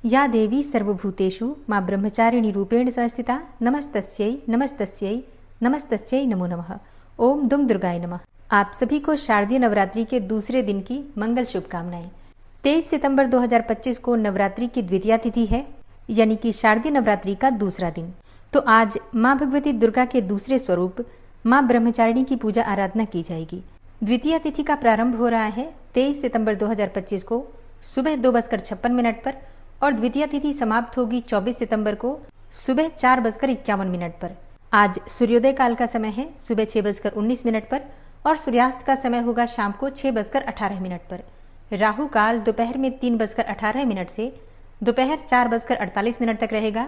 या देवी सर्वभूतेषु माँ ब्रह्मचारिणी रूपेण संस्थिता नमस्तस्यै नमस्तस्यै नमस्तस्यै नमो नमः। ओम दुम दुर्गाय नमः। आप सभी को शारदीय नवरात्रि के दूसरे दिन की मंगल शुभकामनाएं। 23 सितंबर 2025 को नवरात्रि की द्वितीया तिथि है, यानी कि शारदीय नवरात्रि का दूसरा दिन। तो आज माँ भगवती दुर्गा के दूसरे स्वरूप माँ ब्रह्मचारिणी की पूजा आराधना की जाएगी। द्वितीया तिथि का प्रारंभ हो रहा है 23 सितंबर 2025 को सुबह 2:56 पर और द्वितीया तिथि समाप्त होगी 24 सितंबर को सुबह 4:51 पर। आज सूर्योदय काल का समय है सुबह 6:19 पर और सूर्यास्त का समय होगा शाम को 6:18 पर। राहु काल दोपहर में 3:18 से दोपहर 4:48 तक रहेगा।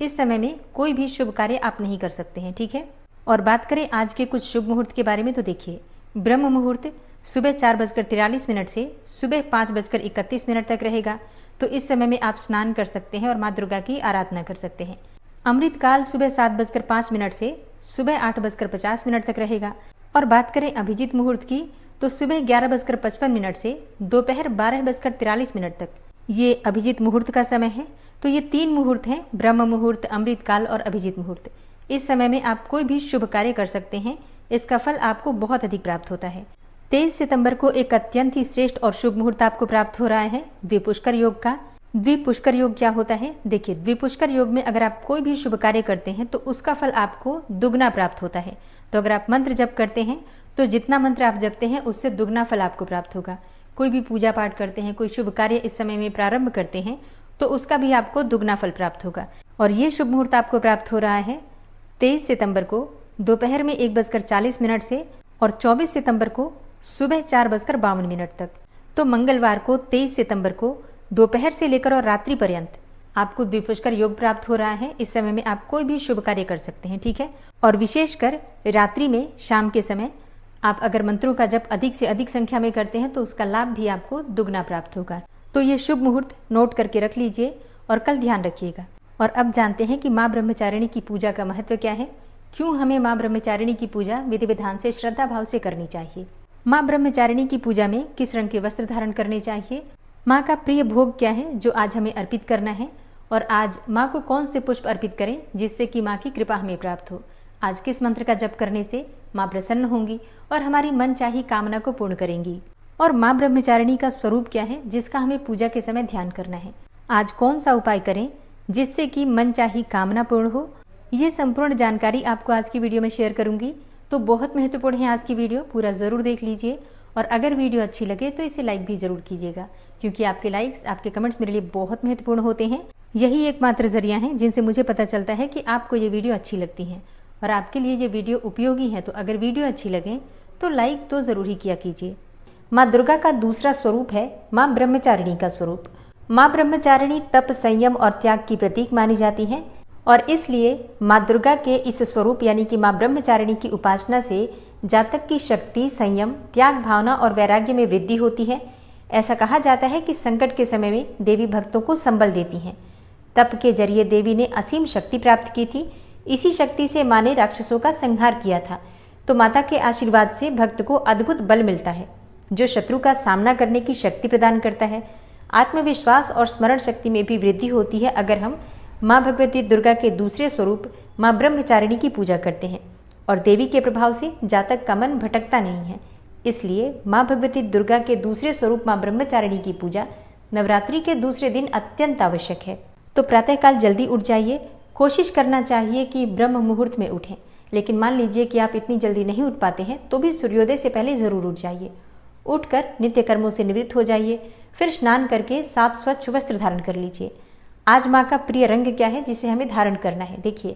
इस समय में कोई भी शुभ कार्य आप नहीं कर सकते हैं, ठीक है। और बात करें आज के कुछ शुभ मुहूर्त के बारे में तो देखिए, ब्रह्म मुहूर्त सुबह 4:43 से सुबह 5:31 तक रहेगा। तो इस समय में आप स्नान कर सकते हैं और माँ दुर्गा की आराधना कर सकते हैं। अमृत काल सुबह 7:05 से सुबह 8:50 तक रहेगा। और बात करें अभिजीत मुहूर्त की तो सुबह 11:55 से दोपहर 12:43 तक ये अभिजीत मुहूर्त का समय है। तो ये 3 मुहूर्त हैं, ब्रह्म मुहूर्त, अमृत काल और अभिजीत मुहूर्त। इस समय में आप कोई भी शुभ कार्य कर सकते हैं, इसका फल आपको बहुत अधिक प्राप्त होता है। 23 सितंबर को एक अत्यंत ही श्रेष्ठ और शुभ मुहूर्त आपको प्राप्त हो रहा है द्विपुष्कर योग का। द्विपुष्कर योग क्या होता है? देखिए, द्विपुष्कर योग में अगर आप कोई भी शुभ कार्य करते हैं तो उसका फल आपको दुगना प्राप्त होता है। तो अगर आप मंत्र जप करते हैं तो जितना मंत्र आप जपते हैं उससे दुगना फल आपको प्राप्त होगा। कोई भी पूजा पाठ करते हैं, कोई शुभ कार्य इस समय में प्रारंभ करते हैं तो उसका भी आपको दुगना फल प्राप्त होगा। और ये शुभ मुहूर्त आपको प्राप्त हो रहा है 23 सितंबर को दोपहर में 1:40 से और 24 सितंबर को सुबह 4:52 तक। तो मंगलवार को 23 सितंबर को दोपहर से लेकर और रात्रि पर्यंत आपको द्विपुष्कर योग प्राप्त हो रहा है। इस समय में आप कोई भी शुभ कार्य कर सकते हैं, ठीक है। और विशेषकर रात्रि में, शाम के समय आप अगर मंत्रों का जप अधिक से अधिक संख्या में करते हैं तो उसका लाभ भी आपको दुगना प्राप्त होगा। तो ये शुभ मुहूर्त नोट करके रख लीजिए और कल ध्यान रखिएगा। और अब जानते हैं कि माँ ब्रह्मचारिणी की पूजा का महत्व क्या है, क्यों हमें माँ ब्रह्मचारिणी की पूजा विधि विधान से श्रद्धा भाव से करनी चाहिए। माँ ब्रह्मचारिणी की पूजा में किस रंग के वस्त्र धारण करने चाहिए, माँ का प्रिय भोग क्या है जो आज हमें अर्पित करना है, और आज माँ को कौन से पुष्प अर्पित करें जिससे कि माँ की कृपा हमें प्राप्त हो। आज किस मंत्र का जप करने से माँ प्रसन्न होंगी और हमारी मन चाही कामना को पूर्ण करेंगी। और माँ ब्रह्मचारिणी का स्वरूप क्या है जिसका हमें पूजा के समय ध्यान करना है। आज कौन सा उपाय करें जिससे कि मन चाही कामना पूर्ण हो। ये संपूर्ण जानकारी आपको आज की वीडियो में शेयर करूंगी। तो बहुत महत्वपूर्ण है आज की वीडियो, पूरा जरूर देख लीजिए। और अगर वीडियो अच्छी लगे तो इसे लाइक भी जरूर कीजिएगा, क्योंकि आपके लाइक्स, आपके कमेंट्स मेरे लिए बहुत महत्वपूर्ण होते हैं। यही एकमात्र जरिया है जिनसे मुझे पता चलता है कि आपको ये वीडियो अच्छी लगती है और आपके लिए ये वीडियो उपयोगी है। तो अगर वीडियो अच्छी लगे तो लाइक तो जरूर ही किया कीजिए। माँ दुर्गा का दूसरा स्वरूप है माँ ब्रह्मचारिणी का स्वरूप। माँ ब्रह्मचारिणी तप, संयम और त्याग की प्रतीक मानी जाती है और इसलिए माँ दुर्गा के इस स्वरूप यानी कि माँ ब्रह्मचारिणी की उपासना से जातक की शक्ति, संयम, त्याग भावना और वैराग्य में वृद्धि होती है। ऐसा कहा जाता है कि संकट के समय में देवी भक्तों को संबल देती हैं। तप के जरिए देवी ने असीम शक्ति प्राप्त की थी। इसी शक्ति से माँ ने राक्षसों का संहार किया था। तो माता के आशीर्वाद से भक्त को अद्भुत बल मिलता है जो शत्रु का सामना करने की शक्ति प्रदान करता है। आत्मविश्वास और स्मरण शक्ति में भी वृद्धि होती है अगर हम माँ भगवती दुर्गा के दूसरे स्वरूप माँ ब्रह्मचारिणी की पूजा करते हैं। और देवी के प्रभाव से जातक का मन भटकता नहीं है। इसलिए माँ भगवती दुर्गा के दूसरे स्वरूप माँ ब्रह्मचारिणी की पूजा नवरात्रि के दूसरे दिन अत्यंत आवश्यक है। तो प्रातःकाल जल्दी उठ जाइए। कोशिश करना चाहिए कि ब्रह्म मुहूर्त में उठें, लेकिन मान लीजिए कि आप इतनी जल्दी नहीं उठ पाते हैं तो भी सूर्योदय से पहले जरूर उठ जाइए। उठकर नित्य कर्मों से निवृत्त हो जाइए, फिर स्नान करके साफ स्वच्छ वस्त्र धारण कर लीजिए। आज माँ का प्रिय रंग क्या है जिसे हमें धारण करना है? देखिए,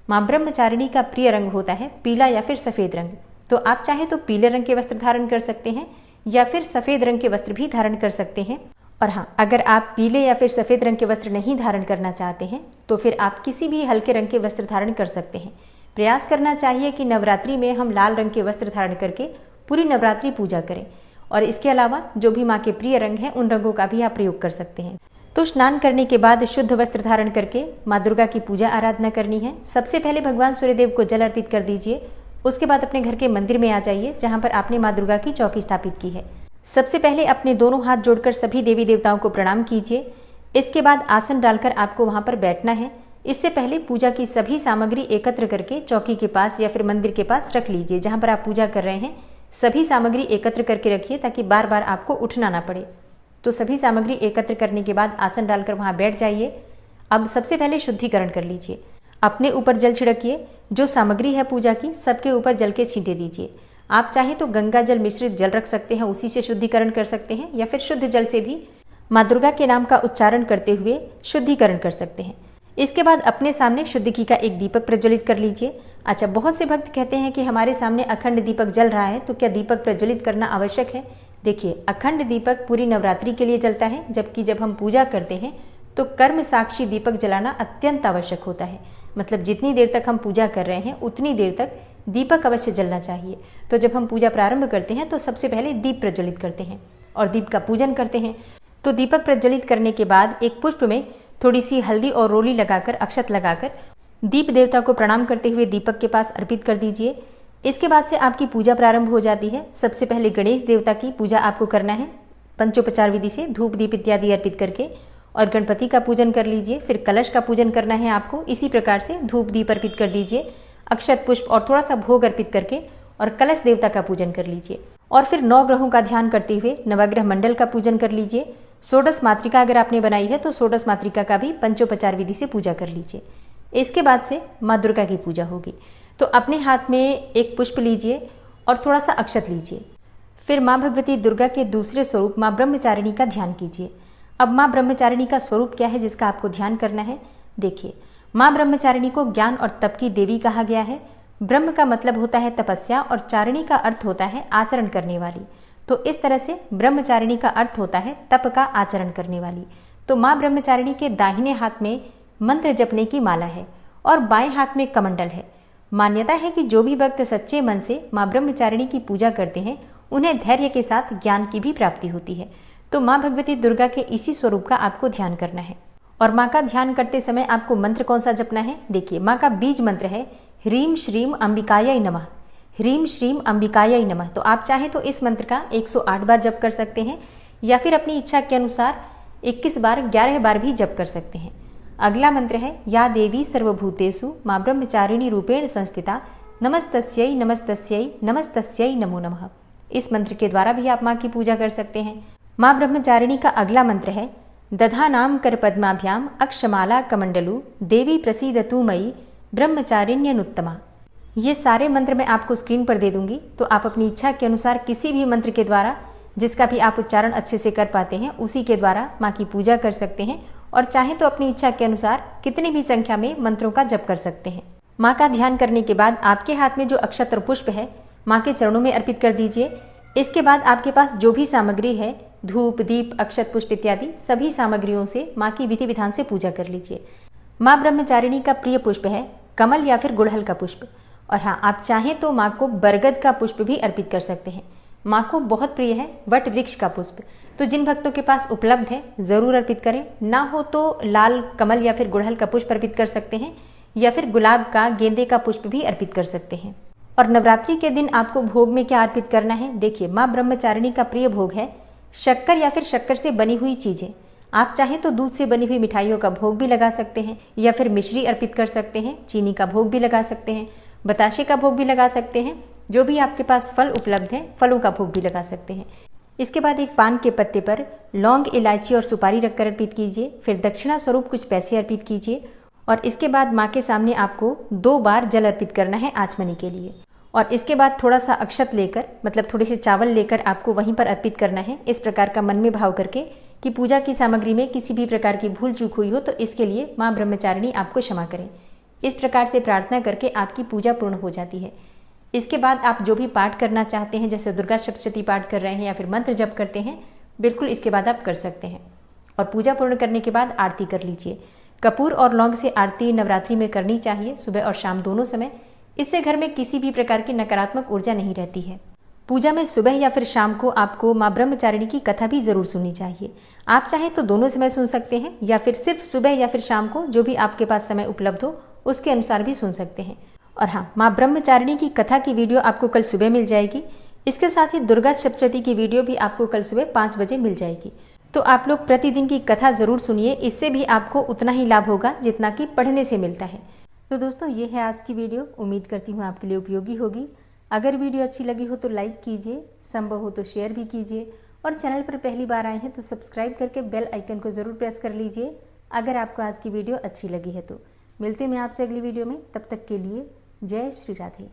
माँ ब्रह्मचारिणी का प्रिय रंग होता है पीला या फिर सफेद रंग। तो आप चाहे तो पीले रंग के वस्त्र धारण कर सकते हैं या फिर सफेद रंग के वस्त्र भी धारण कर सकते हैं। और हाँ, अगर आप पीले या फिर सफेद रंग के वस्त्र नहीं धारण करना चाहते हैं तो फिर आप किसी भी हल्के रंग के वस्त्र धारण कर सकते हैं। प्रयास करना चाहिए कि नवरात्रि में हम लाल रंग के वस्त्र धारण करके पूरी नवरात्रि पूजा करें। और इसके अलावा जो भी माँ के प्रिय रंग हैं उन रंगों का भी आप प्रयोग कर सकते हैं। तो स्नान करने के बाद शुद्ध वस्त्र धारण करके माँ दुर्गा की पूजा आराधना करनी है। सबसे पहले भगवान सूर्यदेव को जल अर्पित कर दीजिए। उसके बाद अपने घर के मंदिर में आ जाइए जहाँ पर आपने माँ दुर्गा की चौकी स्थापित की है। सबसे पहले अपने दोनों हाथ जोड़कर सभी देवी देवताओं को प्रणाम कीजिए। इसके बाद आसन डालकर आपको वहां पर बैठना है। इससे पहले पूजा की सभी सामग्री एकत्र करके चौकी के पास या फिर मंदिर के पास रख लीजिए। जहां पर आप पूजा कर रहे हैं सभी सामग्री एकत्र करके रखिए ताकि बार बार आपको उठना ना पड़े। तो सभी सामग्री एकत्र करने के बाद आसन डालकर वहां बैठ जाइए। अब सबसे पहले शुद्धिकरण कर लीजिए। अपने ऊपर जल छिड़किए। जो सामग्री है पूजा की सबके ऊपर जल के छींटे दीजिए। आप चाहे तो गंगा जल मिश्रित जल रख सकते हैं, उसी से शुद्धिकरण कर सकते हैं, या फिर शुद्ध जल से भी माँ दुर्गा के नाम का उच्चारण करते हुए शुद्धिकरण कर सकते हैं। इसके बाद अपने सामने शुद्ध घी का एक दीपक प्रज्वलित कर लीजिए। अच्छा, बहुत से भक्त कहते हैं कि हमारे सामने अखंड दीपक जल रहा है तो क्या दीपक प्रज्वलित करना आवश्यक है? देखिए, अखंड दीपक पूरी नवरात्रि के लिए जलता है, जबकि जब हम पूजा करते हैं तो कर्म साक्षी दीपक जलाना अत्यंत आवश्यक होता है। मतलब जितनी देर तक हम पूजा कर रहे हैं उतनी देर तक दीपक अवश्य जलना चाहिए। तो जब हम पूजा प्रारंभ करते हैं तो सबसे पहले दीप प्रज्वलित करते हैं और दीप का पूजन करते हैं। तो दीपक प्रज्वलित करने के बाद एक पुष्प में थोड़ी सी हल्दी और रोली लगाकर, अक्षत लगाकर दीप देवता को प्रणाम करते हुए दीपक के पास अर्पित कर दीजिए। इसके बाद से आपकी पूजा प्रारंभ हो जाती है। सबसे पहले गणेश देवता की पूजा आपको करना है पंचोपचार विधि से, धूप दीप इत्यादि अर्पित करके, और गणपति का पूजन कर लीजिए। फिर कलश का पूजन करना है आपको। इसी प्रकार से धूप दीप अर्पित कर दीजिए, अक्षत पुष्प और थोड़ा सा भोग अर्पित करके, और कलश देवता का पूजन कर लीजिए। और फिर 9 ग्रहों का ध्यान करते हुए नवग्रह मंडल का पूजन कर लीजिए। षोडश मातृका अगर आपने बनाई है तो षोडश मातृका का भी पंचोपचार विधि से पूजा कर लीजिए। इसके बाद से माँ दुर्गा की पूजा होगी। तो अपने हाथ में एक पुष्प लीजिए और थोड़ा सा अक्षत लीजिए। फिर माँ भगवती दुर्गा के दूसरे स्वरूप माँ ब्रह्मचारिणी का ध्यान कीजिए। अब माँ ब्रह्मचारिणी का स्वरूप क्या है जिसका आपको ध्यान करना है? देखिए, माँ ब्रह्मचारिणी को ज्ञान और तप की देवी कहा गया है। ब्रह्म का मतलब होता है तपस्या और चारिणी का अर्थ होता है आचरण करने वाली। तो इस तरह से ब्रह्मचारिणी का अर्थ होता है तप का आचरण करने वाली। तो माँ ब्रह्मचारिणी के दाहिने हाथ में मंत्र जपने की माला है और बाएं हाथ में कमंडल है। मान्यता है कि जो भी भक्त सच्चे मन से माँ ब्रह्मचारिणी की पूजा करते हैं उन्हें धैर्य के साथ ज्ञान की भी प्राप्ति होती है। तो माँ भगवती दुर्गा के इसी स्वरूप का आपको ध्यान करना है। और माँ का ध्यान करते समय आपको मंत्र कौन सा जपना है? देखिए, माँ का बीज मंत्र है ह्रीम श्रीम अंबिकायै नमः। ह्रीम श्रीम अंबिकायै नमः। तो आप चाहें तो इस मंत्र का 108 बार जप कर सकते हैं, या फिर अपनी इच्छा के अनुसार 21 बार, 11 बार भी जप कर सकते हैं। अगला मंत्र है या देवी सर्वभूतेषु माँ ब्रह्मचारिणी रूपेण संस्थिता नमस्तस्यै नमस्तस्यै नमस्तस्यै नमो नमः। इस मंत्र के द्वारा भी आप माँ की पूजा कर सकते हैं। माँ ब्रह्मचारिणी का अगला मंत्र है दधानाम कर पद्माभ्याम अक्षमाला कमंडलू देवी प्रसीदतु मयि ब्रह्मचारिण्यनुत्तमा। ये सारे मंत्र मैं आपको स्क्रीन पर दे दूंगी, तो आप अपनी इच्छा के अनुसार किसी भी मंत्र के द्वारा, जिसका भी आप उच्चारण अच्छे से कर पाते हैं, उसी के द्वारा माँ की पूजा कर सकते हैं। और चाहे तो अपनी इच्छा के अनुसार कितनी भी संख्या में मंत्रों का जप कर सकते हैं। माँ का ध्यान करने के बाद आपके हाथ में जो अक्षत और पुष्प है माँ के चरणों में अर्पित कर दीजिए। इसके बाद आपके पास जो भी सामग्री है, धूप दीप अक्षत पुष्प इत्यादि सभी सामग्रियों से माँ की विधि विधान से पूजा कर लीजिए। माँ ब्रह्मचारिणी का प्रिय पुष्प है कमल या फिर गुड़हल का पुष्प। और हाँ, आप चाहें तो माँ को बरगद का पुष्प भी अर्पित कर सकते हैं। माँ को बहुत प्रिय है वट वृक्ष का पुष्प। तो जिन भक्तों के पास उपलब्ध है जरूर अर्पित करें। ना हो तो लाल कमल या फिर गुड़हल का पुष्प अर्पित कर सकते हैं, या फिर गुलाब का, गेंदे का पुष्प भी अर्पित कर सकते हैं। और नवरात्रि के दिन आपको भोग में क्या अर्पित करना है? देखिए, माँ ब्रह्मचारिणी का प्रिय भोग है शक्कर या फिर शक्कर से बनी हुई चीजें। आप चाहें तो दूध से बनी हुई मिठाइयों का भोग भी लगा सकते हैं, या फिर मिश्री अर्पित कर सकते हैं, चीनी का भोग भी लगा सकते हैं, बताशे का भोग भी लगा सकते हैं। जो भी आपके पास फल उपलब्ध है फलों का भोग भी लगा सकते हैं। इसके बाद एक पान के पत्ते पर लौंग, इलायची और सुपारी रखकर अर्पित कीजिए। फिर दक्षिणा स्वरूप कुछ पैसे अर्पित कीजिए। और इसके बाद माँ के सामने आपको 2 बार जल अर्पित करना है आचमनी के लिए। और इसके बाद थोड़ा सा अक्षत लेकर, मतलब थोड़े से चावल लेकर आपको वहीं पर अर्पित करना है, इस प्रकार का मन में भाव करके कि पूजा की सामग्री में किसी भी प्रकार की भूल चूक हुई हो तो इसके लिए माँ ब्रह्मचारिणी आपको क्षमा करें। इस प्रकार से प्रार्थना करके आपकी पूजा पूर्ण हो जाती है। इसके बाद आप जो भी पाठ करना चाहते हैं, जैसे दुर्गा सप्तशती पाठ कर रहे हैं या फिर मंत्र जप करते हैं, बिल्कुल इसके बाद आप कर सकते हैं। और पूजा पूर्ण करने के बाद आरती कर लीजिए। कपूर और लौंग से आरती नवरात्रि में करनी चाहिए, सुबह और शाम दोनों समय। इससे घर में किसी भी प्रकार की नकारात्मक ऊर्जा नहीं रहती है। पूजा में सुबह या फिर शाम को आपको माँ ब्रह्मचारिणी की कथा भी जरूर सुननी चाहिए। आप चाहें तो दोनों समय सुन सकते हैं, या फिर सिर्फ सुबह या फिर शाम को, जो भी आपके पास समय उपलब्ध हो उसके अनुसार भी सुन सकते हैं। और हाँ, माँ ब्रह्मचारिणी की कथा की वीडियो आपको कल सुबह मिल जाएगी। इसके साथ ही दुर्गा सप्तशती की वीडियो भी आपको कल सुबह 5 बजे मिल जाएगी। तो आप लोग प्रतिदिन की कथा ज़रूर सुनिए, इससे भी आपको उतना ही लाभ होगा जितना कि पढ़ने से मिलता है। तो दोस्तों ये है आज की वीडियो, उम्मीद करती हूँ आपके लिए उपयोगी होगी। अगर वीडियो अच्छी लगी हो तो लाइक कीजिए, संभव हो तो शेयर भी कीजिए और चैनल पर पहली बार आए हैं तो सब्सक्राइब करके बेल आइकन को ज़रूर प्रेस कर लीजिए अगर आपको आज की वीडियो अच्छी लगी है तो। मिलते हैं मैं आपसे अगली वीडियो में, तब तक के लिए जय श्री राधे।